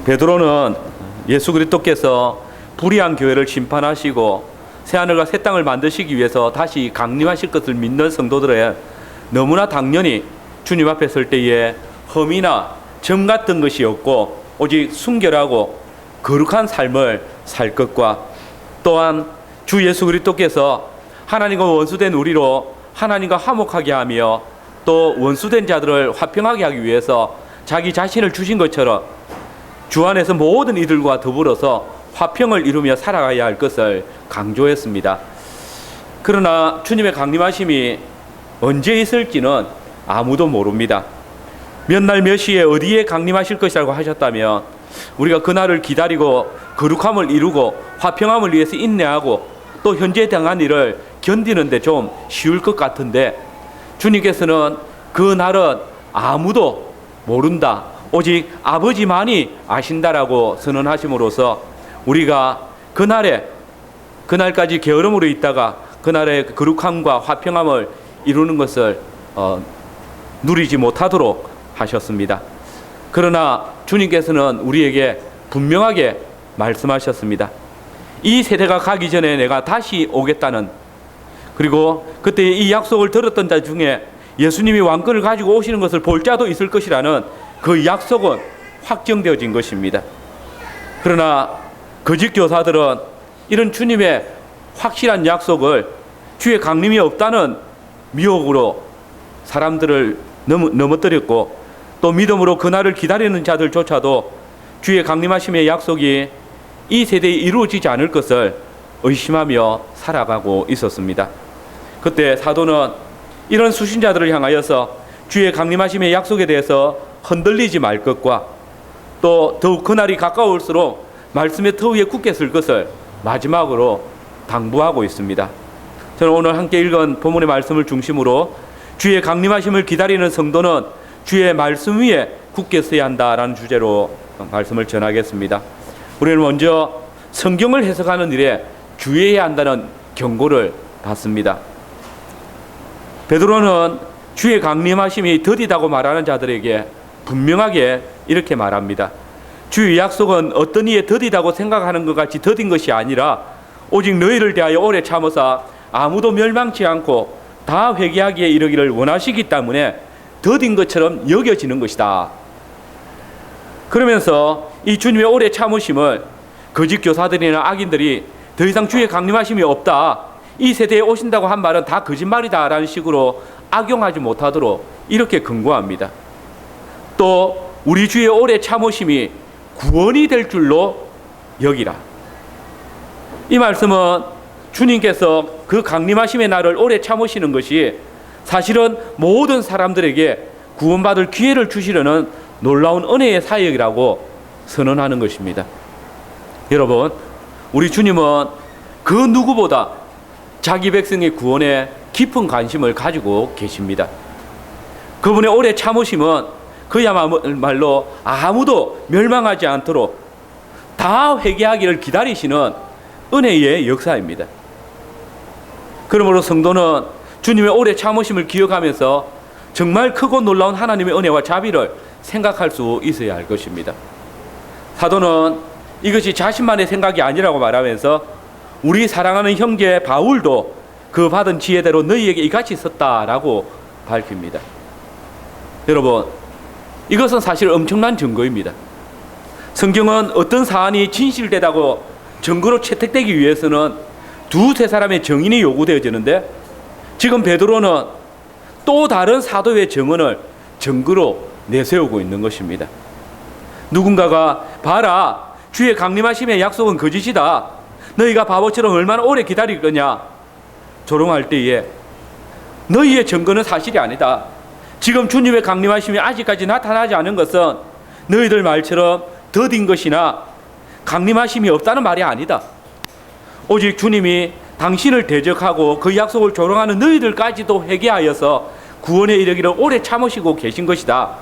베드로는 예수 그리스도께서 불의한 교회를 심판하시고 새하늘과 새 땅을 만드시기 위해서 다시 강림하실 것을 믿는 성도들의 너무나 당연히 주님 앞에 설 때에 험이나 점 같은 것이 없고 오직 순결하고 거룩한 삶을 살 것과, 또한 주 예수 그리스도께서 하나님과 원수된 우리로 하나님과 화목하게 하며 또 원수된 자들을 화평하게 하기 위해서 자기 자신을 주신 것처럼 주 안에서 모든 이들과 더불어서 화평을 이루며 살아가야 할 것을 강조했습니다. 그러나 주님의 강림하심이 언제 있을지는 아무도 모릅니다. 몇 날 몇 시에 어디에 강림하실 것이라고 하셨다면 우리가 그날을 기다리고 거룩함을 이루고 화평함을 위해서 인내하고 또 현재 당한 일을 견디는데 좀 쉬울 것 같은데, 주님께서는 그 날은 아무도 모른다, 오직 아버지만이 아신다라고 선언하심으로써 우리가 그날까지 게으름으로 있다가 그날의 거룩함과 화평함을 이루는 것을 누리지 못하도록 하셨습니다. 그러나 주님께서는 우리에게 분명하게 말씀하셨습니다. 이 세대가 가기 전에 내가 다시 오겠다는, 그리고 그때 이 약속을 들었던 자 중에 예수님이 왕권을 가지고 오시는 것을 볼 자도 있을 것이라는 그 약속은 확정되어진 것입니다. 그러나 거짓 교사들은 이런 주님의 확실한 약속을 주의 강림이 없다는 미혹으로 사람들을 넘어뜨렸고, 또 믿음으로 그날을 기다리는 자들조차도 주의 강림하심의 약속이 이 세대에 이루어지지 않을 것을 의심하며 살아가고 있었습니다. 그때 사도는 이런 수신자들을 향하여서 주의 강림하심의 약속에 대해서 흔들리지 말 것과, 또 더욱 그날이 가까울수록 말씀의 터 위에 굳게 설 것을 마지막으로 당부하고 있습니다. 저는 오늘 함께 읽은 본문의 말씀을 중심으로 주의 강림하심을 기다리는 성도는 주의 말씀 위에 굳게 서야 한다라는 주제로 말씀을 전하겠습니다. 우리는 먼저 성경을 해석하는 일에 주의해야 한다는 경고를 받습니다. 베드로는 주의 강림하심이 더디다고 말하는 자들에게 분명하게 이렇게 말합니다. 주의 약속은 어떤 이에 더디다고 생각하는 것 같이 더딘 것이 아니라 오직 너희를 대하여 오래 참으사 아무도 멸망치 않고 다 회개하기에 이르기를 원하시기 때문에 더딘 것처럼 여겨지는 것이다. 그러면서 이 주님의 오래 참으심을 거짓 교사들이나 악인들이 더 이상 주의 강림하심이 없다, 이 세대에 오신다고 한 말은 다 거짓말이다 라는 식으로 악용하지 못하도록 이렇게 권고합니다. 또 우리 주의 오래 참으심이 구원이 될 줄로 여기라. 이 말씀은 주님께서 그 강림하심의 날을 오래 참으시는 것이 사실은 모든 사람들에게 구원받을 기회를 주시려는 놀라운 은혜의 사역이라고 선언하는 것입니다. 여러분, 우리 주님은 그 누구보다 자기 백성의 구원에 깊은 관심을 가지고 계십니다. 그분의 오래 참으심은 그야말로 아무도 멸망하지 않도록 다 회개하기를 기다리시는 은혜의 역사입니다. 그러므로 성도는 주님의 오래 참으심을 기억하면서 정말 크고 놀라운 하나님의 은혜와 자비를 생각할 수 있어야 할 것입니다. 사도는 이것이 자신만의 생각이 아니라고 말하면서 우리 사랑하는 형제 바울도 그 받은 지혜대로 너희에게 이같이 썼다라고 밝힙니다. 여러분, 이것은 사실 엄청난 증거입니다. 성경은 어떤 사안이 진실되다고 증거로 채택되기 위해서는 두세 사람의 증인이 요구되어지는데, 지금 베드로는 또 다른 사도의 증언을 증거로 내세우고 있는 것입니다. 누군가가 봐라, 주의 강림하심의 약속은 거짓이다, 너희가 바보처럼 얼마나 오래 기다릴 거냐 조롱할 때에 너희의 증거는 사실이 아니다. 지금 주님의 강림하심이 아직까지 나타나지 않은 것은 너희들 말처럼 더딘 것이나 강림하심이 없다는 말이 아니다. 오직 주님이 당신을 대적하고 그 약속을 조롱하는 너희들까지도 회개하여서 구원에 이르기를 오래 참으시고 계신 것이다.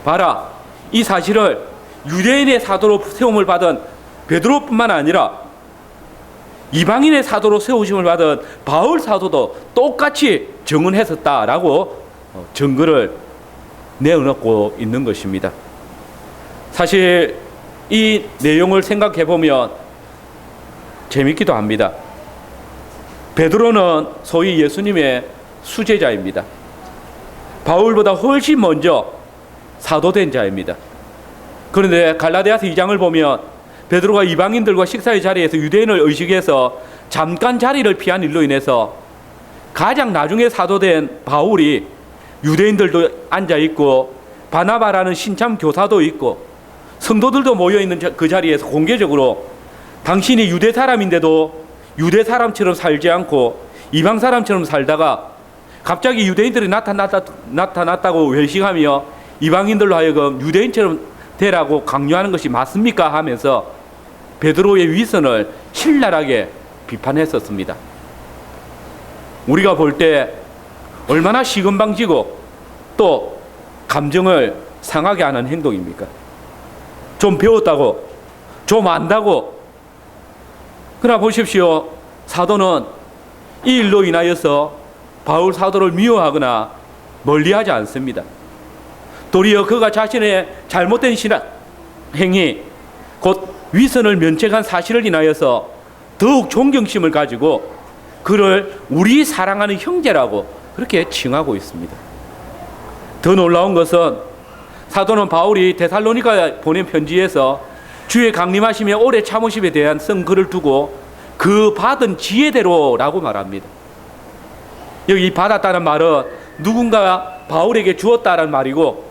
봐라, 이 사실을 유대인의 사도로 세움을 받은 베드로뿐만 아니라 이방인의 사도로 세우심을 받은 바울 사도도 똑같이 증언했었다라고 증거를 내어놓고 있는 것입니다. 사실 이 내용을 생각해 보면 재밌기도 합니다. 베드로는 소위 예수님의 수제자입니다. 바울보다 훨씬 먼저 사도된 자입니다. 그런데 갈라디아서 2장을 보면 베드로가 이방인들과 식사의 자리에서 유대인을 의식해서 잠깐 자리를 피한 일로 인해서 가장 나중에 사도된 바울이 유대인들도 앉아있고 바나바라는 신참 교사도 있고 성도들도 모여있는 그 자리에서 공개적으로 당신이 유대 사람인데도 유대 사람처럼 살지 않고 이방 사람처럼 살다가 갑자기 유대인들이 나타났다고 외식하며 이방인들로 하여금 유대인처럼 되라고 강요하는 것이 맞습니까? 하면서 베드로의 위선을 신랄하게 비판했었습니다. 우리가 볼 때 얼마나 시금방지고 또 감정을 상하게 하는 행동입니까? 좀 배웠다고, 좀 안다고. 그러나 보십시오. 사도는 이 일로 인하여서 바울 사도를 미워하거나 멀리하지 않습니다. 도리어 그가 자신의 잘못된 행위, 곧 위선을 면책한 사실을 인하여서 더욱 존경심을 가지고 그를 우리 사랑하는 형제라고 그렇게 칭하고 있습니다. 더 놀라운 것은 사도는 바울이 데살로니가 보낸 편지에서 주의 강림하심에 오래 참으심에 대한 쓴 글을 두고 그 받은 지혜대로라고 말합니다. 여기 받았다는 말은 누군가 바울에게 주었다는 말이고,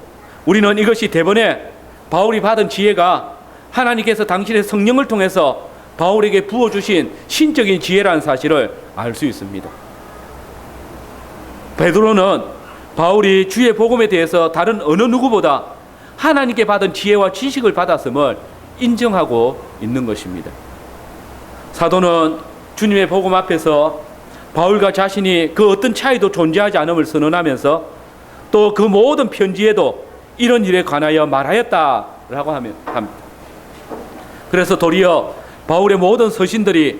우리는 이것이 대번에 바울이 받은 지혜가 하나님께서 당신의 성령을 통해서 바울에게 부어주신 신적인 지혜라는 사실을 알 수 있습니다. 베드로는 바울이 주의 복음에 대해서 다른 어느 누구보다 하나님께 받은 지혜와 지식을 받았음을 인정하고 있는 것입니다. 사도는 주님의 복음 앞에서 바울과 자신이 그 어떤 차이도 존재하지 않음을 선언하면서 또 그 모든 편지에도 이런 일에 관하여 말하였다라고 합니다. 그래서 도리어 바울의 모든 서신들이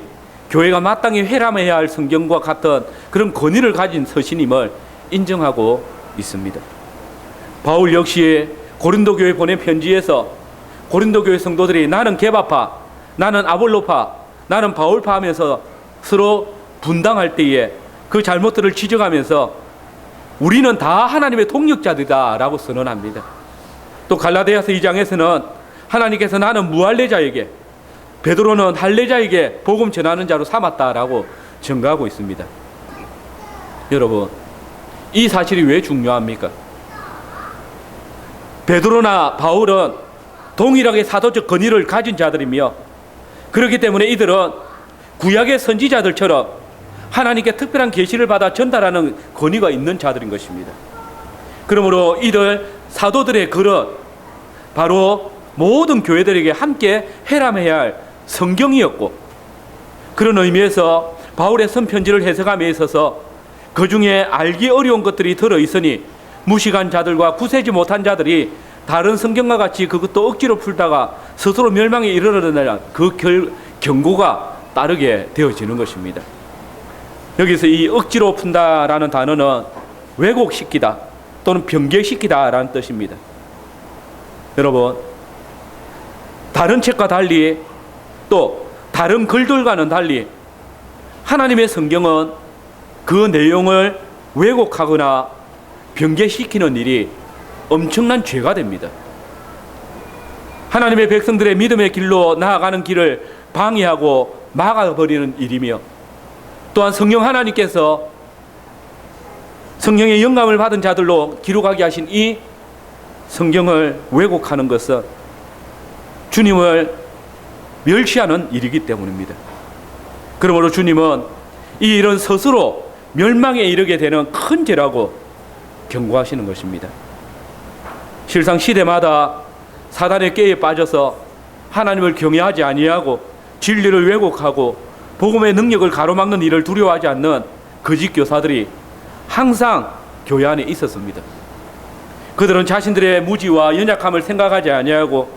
교회가 마땅히 회람해야 할 성경과 같은 그런 권위를 가진 서신임을 인정하고 있습니다. 바울 역시 고린도 교회 보낸 편지에서 고린도 교회 성도들이 나는 게바파, 나는 아볼로파, 나는 바울파 하면서 서로 분당할 때에 그 잘못들을 지적하면서 우리는 다 하나님의 동역자들이다라고 선언합니다. 또 갈라디아서 2장에서는 하나님께서 나는 무할례자에게, 베드로는 할례자에게 복음 전하는 자로 삼았다라고 증거하고 있습니다. 여러분, 이 사실이 왜 중요합니까? 베드로나 바울은 동일하게 사도적 권위를 가진 자들이며, 그렇기 때문에 이들은 구약의 선지자들처럼 하나님께 특별한 계시를 받아 전달하는 권위가 있는 자들인 것입니다. 그러므로 이들 사도들의 글은 바로 모든 교회들에게 함께 회람해야 할 성경이었고, 그런 의미에서 바울의 선편지를 해석함에 있어서 그 중에 알기 어려운 것들이 들어있으니 무식한 자들과 구세지 못한 자들이 다른 성경과 같이 그것도 억지로 풀다가 스스로 멸망에 이르러는 그 경고가 따르게 되어지는 것입니다. 여기서 이 억지로 푼다라는 단어는 왜곡시키다 또는 변개시키다라는 뜻입니다. 여러분, 다른 책과 달리 또 다른 글들과는 달리 하나님의 성경은 그 내용을 왜곡하거나 변개시키는 일이 엄청난 죄가 됩니다. 하나님의 백성들의 믿음의 길로 나아가는 길을 방해하고 막아버리는 일이며, 또한 성령 하나님께서 성령의 영감을 받은 자들로 기록하게 하신 이 성경을 왜곡하는 것은 주님을 멸시하는 일이기 때문입니다. 그러므로 주님은 이런 스스로 멸망에 이르게 되는 큰 죄라고 경고하시는 것입니다. 실상 시대마다 사단의 꾀에 빠져서 하나님을 경외하지 아니하고 진리를 왜곡하고 복음의 능력을 가로막는 일을 두려워하지 않는 거짓 교사들이 항상 교회 안에 있었습니다. 그들은 자신들의 무지와 연약함을 생각하지 아니하고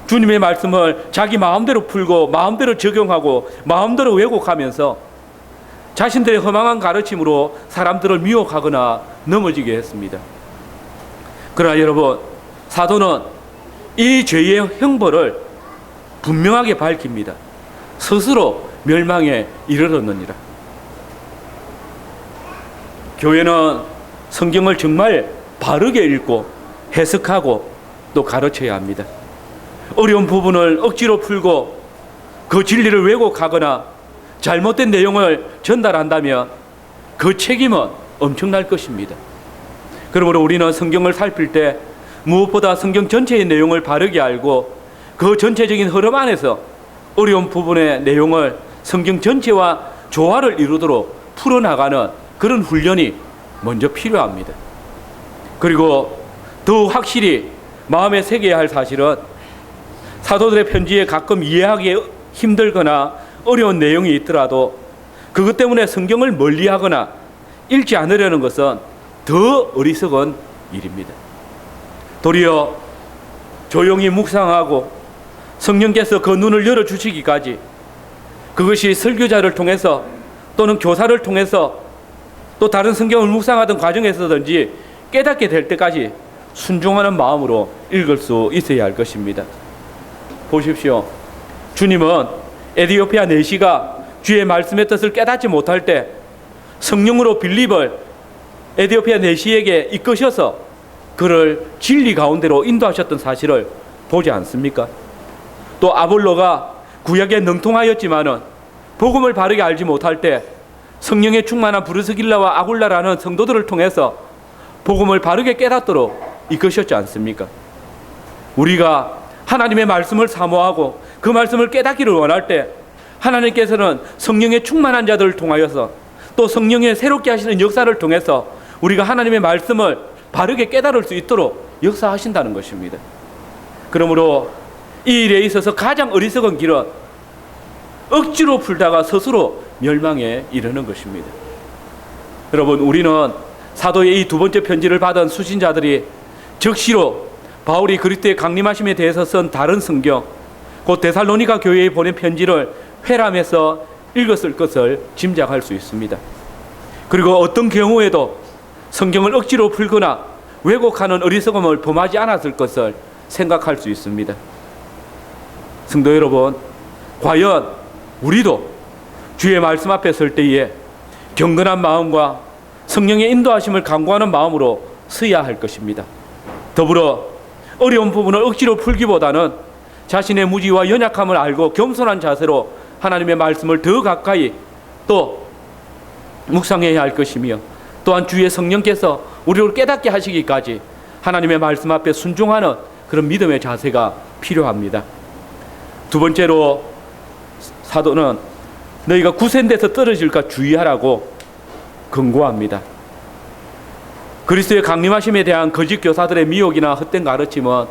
주님의 말씀을 자기 마음대로 풀고 마음대로 적용하고 마음대로 왜곡하면서 자신들의 허망한 가르침으로 사람들을 미혹하거나 넘어지게 했습니다. 그러나 여러분, 사도는 이 죄의 형벌을 분명하게 밝힙니다. 스스로 멸망에 이르렀느니라. 교회는 성경을 정말 바르게 읽고 해석하고 또 가르쳐야 합니다. 어려운 부분을 억지로 풀고 그 진리를 왜곡하거나 잘못된 내용을 전달한다면 그 책임은 엄청날 것입니다. 그러므로 우리는 성경을 살필 때 무엇보다 성경 전체의 내용을 바르게 알고 그 전체적인 흐름 안에서 어려운 부분의 내용을 성경 전체와 조화를 이루도록 풀어나가는 그런 훈련이 먼저 필요합니다. 그리고 더욱 확실히 마음에 새겨야 할 사실은 사도들의 편지에 가끔 이해하기 힘들거나 어려운 내용이 있더라도 그것 때문에 성경을 멀리하거나 읽지 않으려는 것은 더 어리석은 일입니다. 도리어 조용히 묵상하고 성령께서 그 눈을 열어주시기까지 그것이 설교자를 통해서 또는 교사를 통해서 또 다른 성경을 묵상하던 과정에서든지 깨닫게 될 때까지 순종하는 마음으로 읽을 수 있어야 할 것입니다. 보십시오. 주님은 에디오피아 내시가 주의 말씀의 뜻을 깨닫지 못할 때 성령으로 빌립을 에디오피아 내시에게 이끄셔서 그를 진리 가운데로 인도하셨던 사실을 보지 않습니까? 또 아볼로가 구약에 능통하였지만은 복음을 바르게 알지 못할 때 성령에 충만한 브르스길라와 아굴라라는 성도들을 통해서 복음을 바르게 깨닫도록 이끄셨지 않습니까? 우리가 하나님의 말씀을 사모하고 그 말씀을 깨닫기를 원할 때 하나님께서는 성령에 충만한 자들을 통하여서 또 성령의 새롭게 하시는 역사를 통해서 우리가 하나님의 말씀을 바르게 깨달을 수 있도록 역사하신다는 것입니다. 그러므로 이 일에 있어서 가장 어리석은 길은 억지로 풀다가 스스로 멸망에 이르는 것입니다. 여러분, 우리는 사도의 이 두 번째 편지를 받은 수신자들이 적시로 바울이 그리스도의 강림하심에 대해서 쓴 다른 성경, 곧 데살로니가 교회에 보낸 편지를 회람해서 읽었을 것을 짐작할 수 있습니다. 그리고 어떤 경우에도 성경을 억지로 풀거나 왜곡하는 어리석음을 범하지 않았을 것을 생각할 수 있습니다. 성도 여러분, 과연 우리도 주의 말씀 앞에 설 때에 경건한 마음과 성령의 인도하심을 간구하는 마음으로 서야 할 것입니다. 더불어 어려운 부분을 억지로 풀기보다는 자신의 무지와 연약함을 알고 겸손한 자세로 하나님의 말씀을 더 가까이 또 묵상해야 할 것이며, 또한 주의 성령께서 우리를 깨닫게 하시기까지 하나님의 말씀 앞에 순종하는 그런 믿음의 자세가 필요합니다. 두 번째로 사도는 너희가 구센돼서 떨어질까 주의하라고 권고합니다. 그리스도의 강림하심에 대한 거짓 교사들의 미혹이나 헛된 가르침은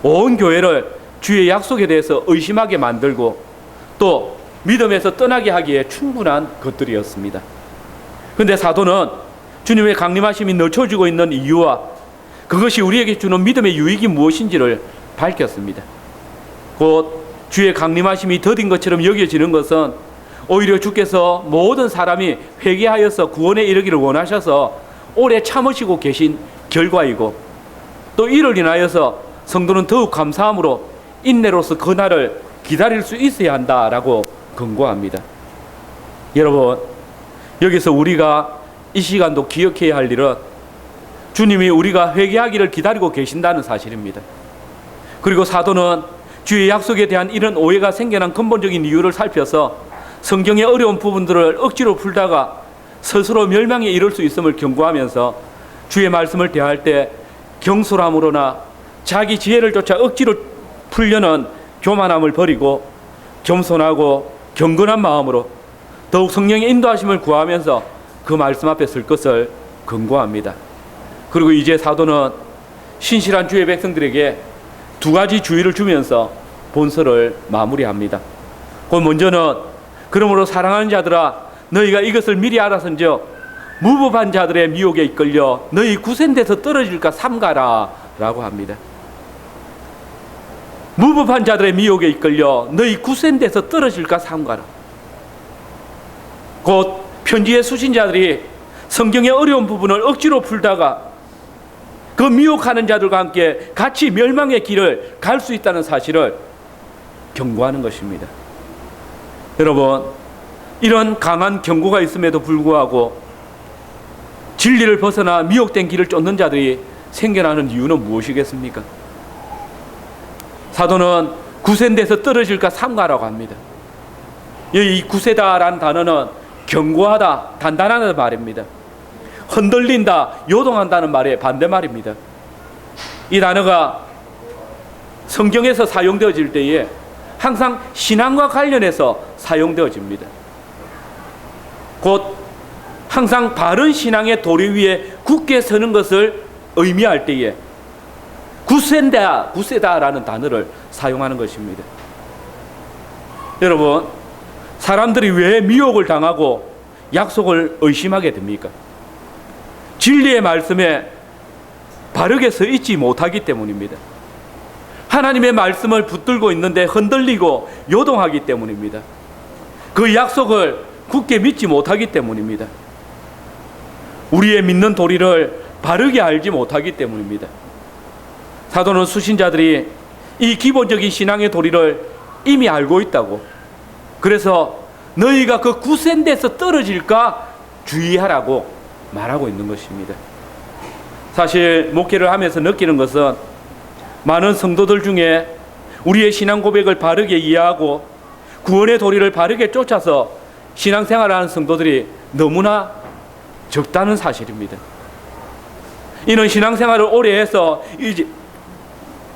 온 교회를 주의 약속에 대해서 의심하게 만들고 또 믿음에서 떠나게 하기에 충분한 것들이었습니다. 그런데 사도는 주님의 강림하심이 늦춰지고 있는 이유와 그것이 우리에게 주는 믿음의 유익이 무엇인지를 밝혔습니다. 곧 주의 강림하심이 더딘 것처럼 여겨지는 것은 오히려 주께서 모든 사람이 회개하여서 구원에 이르기를 원하셔서 오래 참으시고 계신 결과이고, 또 이를 인하여서 성도는 더욱 감사함으로 인내로서 그 날을 기다릴 수 있어야 한다라고 권고합니다. 여러분, 여기서 우리가 이 시간도 기억해야 할 일은 주님이 우리가 회개하기를 기다리고 계신다는 사실입니다. 그리고 사도는 주의 약속에 대한 이런 오해가 생겨난 근본적인 이유를 살펴서 성경의 어려운 부분들을 억지로 풀다가 스스로 멸망에 이를 수 있음을 경고하면서 주의 말씀을 대할 때 경솔함으로나 자기 지혜를 쫓아 억지로 풀려는 교만함을 버리고 겸손하고 경건한 마음으로 더욱 성령의 인도하심을 구하면서 그 말씀 앞에 설 것을 권고합니다. 그리고 이제 사도는 신실한 주의 백성들에게 두 가지 주의를 주면서 본서를 마무리합니다. 그 먼저는 그러므로 사랑하는 자들아, 너희가 이것을 미리 알아선즉 무법한 자들의 미혹에 이끌려 너희 구센돼서 떨어질까 삼가라 라고 합니다. 무법한 자들의 미혹에 이끌려 너희 구센돼서 떨어질까 삼가라. 곧 편지의 수신자들이 성경의 어려운 부분을 억지로 풀다가 그 미혹하는 자들과 함께 같이 멸망의 길을 갈 수 있다는 사실을 경고하는 것입니다. 여러분, 이런 강한 경고가 있음에도 불구하고 진리를 벗어나 미혹된 길을 쫓는 자들이 생겨나는 이유는 무엇이겠습니까? 사도는 구세인데서 떨어질까 삼가라고 합니다. 이 구세다라는 단어는 견고하다, 단단하다는 말입니다. 흔들린다, 요동한다는 말의 반대말입니다. 이 단어가 성경에서 사용되어질 때에 항상 신앙과 관련해서 사용되어집니다. 곧 항상 바른 신앙의 도리 위에 굳게 서는 것을 의미할 때에 구세다라는 단어를 사용하는 것입니다. 여러분, 사람들이 왜 미혹을 당하고 약속을 의심하게 됩니까? 진리의 말씀에 바르게 서 있지 못하기 때문입니다. 하나님의 말씀을 붙들고 있는데 흔들리고 요동하기 때문입니다. 그 약속을 굳게 믿지 못하기 때문입니다. 우리의 믿는 도리를 바르게 알지 못하기 때문입니다. 사도는 수신자들이 이 기본적인 신앙의 도리를 이미 알고 있다고, 그래서 너희가 그 굳은 데서 떨어질까 주의하라고 말하고 있는 것입니다. 사실 목회를 하면서 느끼는 것은 많은 성도들 중에 우리의 신앙 고백을 바르게 이해하고 구원의 도리를 바르게 쫓아서 신앙생활하는 성도들이 너무나 적다는 사실입니다. 이는 신앙생활을 오래 해서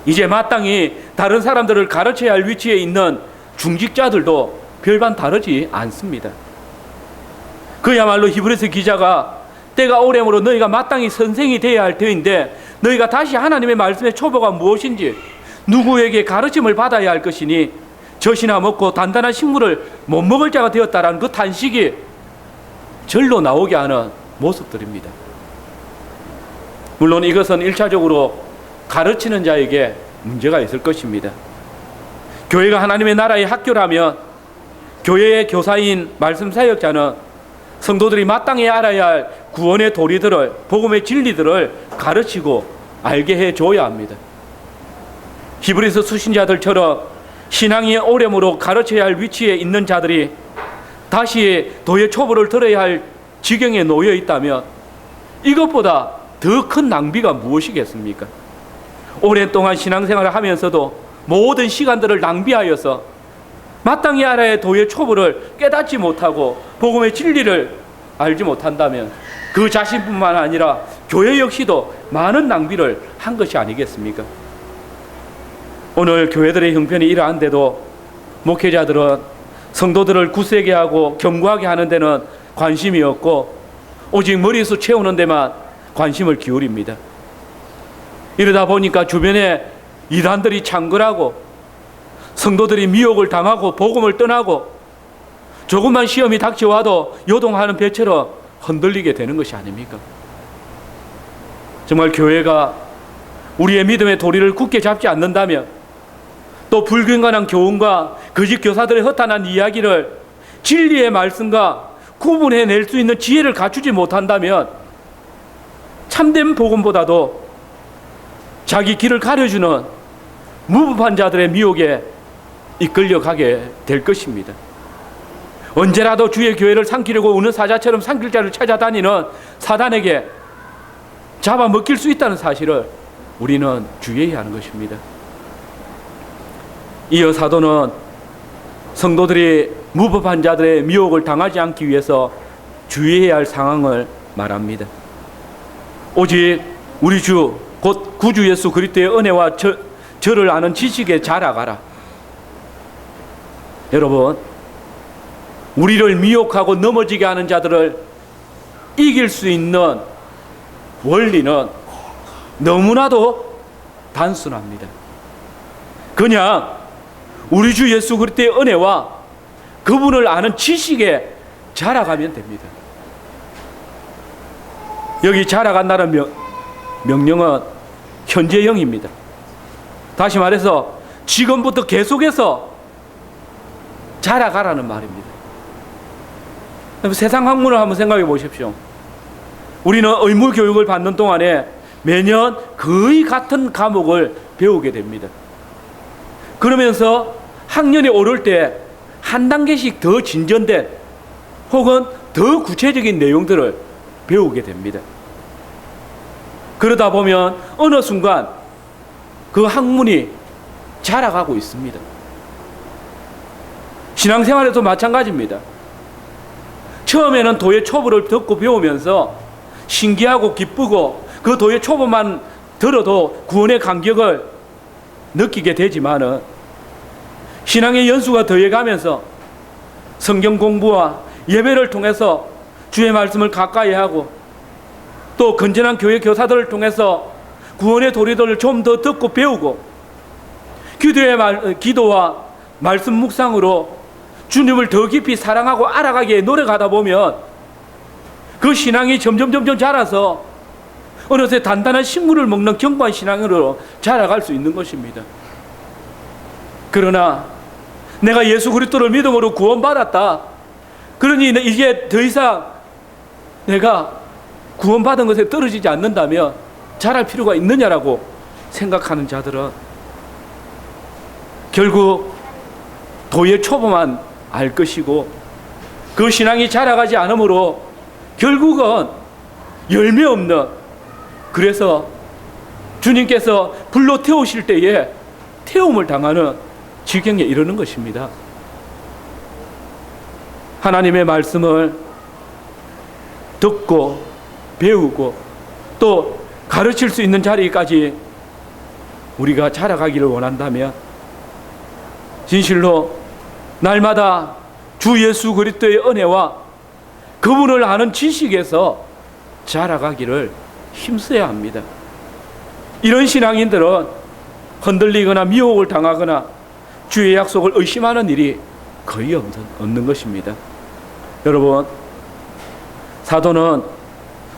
이제 마땅히 다른 사람들을 가르쳐야 할 위치에 있는 중직자들도 별반 다르지 않습니다. 그야말로 히브리서 기자가 때가 오래므로 너희가 마땅히 선생이 되어야 할 터인데 너희가 다시 하나님의 말씀의 초보가 무엇인지 누구에게 가르침을 받아야 할 것이니 젖이나 먹고 단단한 식물을 못 먹을 자가 되었다라는 그 탄식이 절로 나오게 하는 모습들입니다. 물론 이것은 1차적으로 가르치는 자에게 문제가 있을 것입니다. 교회가 하나님의 나라의 학교라면 교회의 교사인 말씀 사역자는 성도들이 마땅히 알아야 할 구원의 도리들을, 복음의 진리들을 가르치고 알게 해줘야 합니다. 히브리서 수신자들처럼 신앙이 오래므로 가르쳐야 할 위치에 있는 자들이 다시 도의 초보를 들어야 할 지경에 놓여 있다면 이것보다 더 큰 낭비가 무엇이겠습니까? 오랫동안 신앙생활을 하면서도 모든 시간들을 낭비하여서 마땅히 알아야 할 도의 초보를 깨닫지 못하고 복음의 진리를 알지 못한다면 그 자신뿐만 아니라 교회 역시도 많은 낭비를 한 것이 아니겠습니까? 오늘 교회들의 형편이 이러한데도 목회자들은 성도들을 굳세게 하고 견고하게 하는 데는 관심이 없고 오직 머리수 채우는 데만 관심을 기울입니다. 이러다 보니까 주변에 이단들이 창궐하고 성도들이 미혹을 당하고 복음을 떠나고 조금만 시험이 닥쳐와도 요동하는 배처럼 흔들리게 되는 것이 아닙니까? 정말 교회가 우리의 믿음의 도리를 굳게 잡지 않는다면 또 불균간한 교훈과 거짓 교사들의 허탄한 이야기를 진리의 말씀과 구분해낼 수 있는 지혜를 갖추지 못한다면 참된 복음보다도 자기 길을 가려주는 무법한 자들의 미혹에 이끌려가게 될 것입니다. 언제라도 주의 교회를 삼키려고 우는 사자처럼 삼킬 자를 찾아다니는 사단에게 잡아먹힐 수 있다는 사실을 우리는 주의해야 하는 것입니다. 이어 사도는 성도들이 무법한 자들의 미혹을 당하지 않기 위해서 주의해야 할 상황을 말합니다. 오직 우리 주 곧 구주 예수 그리스도의 은혜와 저를 아는 지식에 자라가라. 여러분, 우리를 미혹하고 넘어지게 하는 자들을 이길 수 있는 원리는 너무나도 단순합니다. 그냥 우리 주 예수 그리스도의 은혜와 그분을 아는 지식에 자라가면 됩니다. 여기 자라간다는 명령은 현재형입니다. 다시 말해서 지금부터 계속해서 자라가라는 말입니다. 세상 학문을 한번 생각해 보십시오. 우리는 의무 교육을 받는 동안에 매년 거의 같은 과목을 배우게 됩니다. 그러면서 학년이 오를 때 한 단계씩 더 진전된 혹은 더 구체적인 내용들을 배우게 됩니다. 그러다 보면 어느 순간 그 학문이 자라가고 있습니다. 신앙생활에도 마찬가지입니다. 처음에는 도의 초보를 듣고 배우면서 신기하고 기쁘고 그 도의 초보만 들어도 구원의 감격을 느끼게 되지만은 신앙의 연수가 더해가면서 성경 공부와 예배를 통해서 주의 말씀을 가까이 하고 또 건전한 교회 교사들을 통해서 구원의 도리들을 좀 더 듣고 배우고 기도와 말씀 묵상으로 주님을 더 깊이 사랑하고 알아가기에 노력하다 보면 그 신앙이 점점 자라서 어느새 단단한 식물을 먹는 견고한 신앙으로 자라갈 수 있는 것입니다. 그러나 내가 예수 그리스도를 믿음으로 구원받았다. 그러니 이제 더 이상 내가 구원받은 것에 떨어지지 않는다면 자랄 필요가 있느냐라고 생각하는 자들은 결국 도의 초보만 알 것이고 그 신앙이 자라가지 않으므로 결국은 열매 없는, 그래서 주님께서 불로 태우실 때에 태움을 당하는 지경에 이르는 것입니다. 하나님의 말씀을 듣고 배우고 또 가르칠 수 있는 자리까지 우리가 자라가기를 원한다면 진실로 날마다 주 예수 그리스도의 은혜와 그분을 아는 지식에서 자라가기를 힘써야 합니다. 이런 신앙인들은 흔들리거나 미혹을 당하거나 주의 약속을 의심하는 일이 거의 없는 것입니다. 여러분, 사도는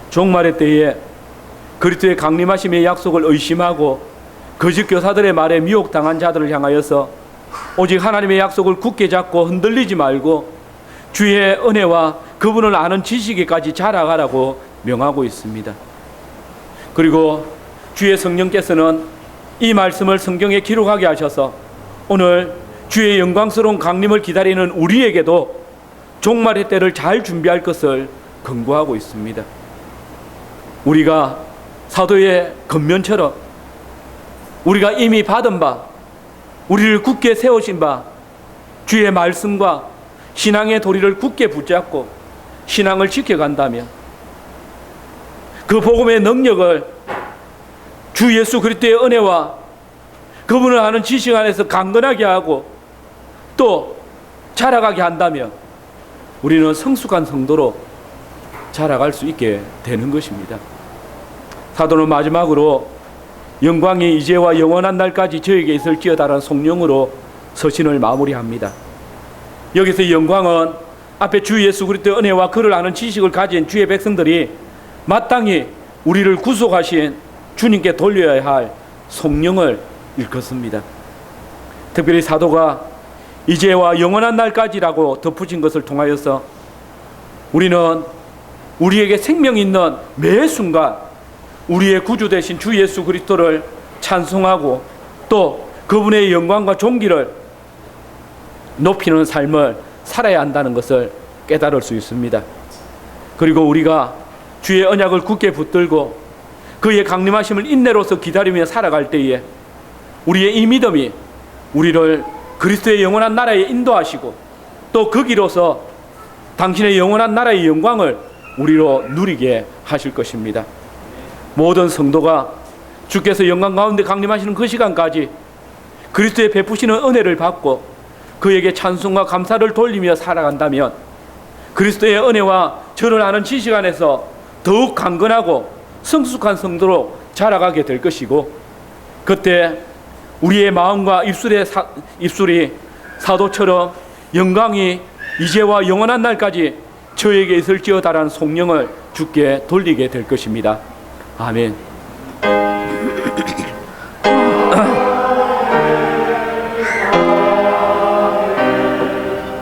종말의 때에 그리스도의 강림하심의 약속을 의심하고 거짓 교사들의 말에 미혹당한 자들을 향하여서 오직 하나님의 약속을 굳게 잡고 흔들리지 말고 주의 은혜와 그분을 아는 지식에까지 자라가라고 명하고 있습니다. 그리고 주의 성령께서는 이 말씀을 성경에 기록하게 하셔서 오늘 주의 영광스러운 강림을 기다리는 우리에게도 종말의 때를 잘 준비할 것을 권고하고 있습니다. 우리가 사도의 겉면처럼 우리가 이미 받은 바, 우리를 굳게 세우신 바 주의 말씀과 신앙의 도리를 굳게 붙잡고 신앙을 지켜간다면 그 복음의 능력을 주 예수 그리스도의 은혜와 그분을 아는 지식 안에서 강건하게 하고 또 자라가게 한다면 우리는 성숙한 성도로 자라갈 수 있게 되는 것입니다. 사도는 마지막으로 영광이 이제와 영원한 날까지 저에게 있을지어다라는 송령으로 서신을 마무리합니다. 여기서 영광은 앞에 주 예수 그리스도의 은혜와 그를 아는 지식을 가진 주의 백성들이 마땅히 우리를 구속하신 주님께 돌려야 할 송령을 일컫습니다. 특별히 사도가 이제와 영원한 날까지라고 덧붙인 것을 통하여서 우리는 우리에게 생명 있는 매 순간 우리의 구주 되신 주 예수 그리스도를 찬송하고 또 그분의 영광과 존귀를 높이는 삶을 살아야 한다는 것을 깨달을 수 있습니다. 그리고 우리가 주의 언약을 굳게 붙들고 그의 강림하심을 인내로서 기다리며 살아갈 때에 우리의 이 믿음이 우리를 그리스도의 영원한 나라에 인도하시고 또 그 길로서 당신의 영원한 나라의 영광을 우리로 누리게 하실 것입니다. 모든 성도가 주께서 영광 가운데 강림하시는 그 시간까지 그리스도의 베푸시는 은혜를 받고 그에게 찬송과 감사를 돌리며 살아간다면 그리스도의 은혜와 저를 아는 지식 안에서 더욱 강건하고 성숙한 성도로 자라가게 될 것이고 그때 우리의 마음과 입술이 사도처럼 영광이 이제와 영원한 날까지 저에게 있을지어다라는 송령을 주께 돌리게 될 것입니다. 아멘.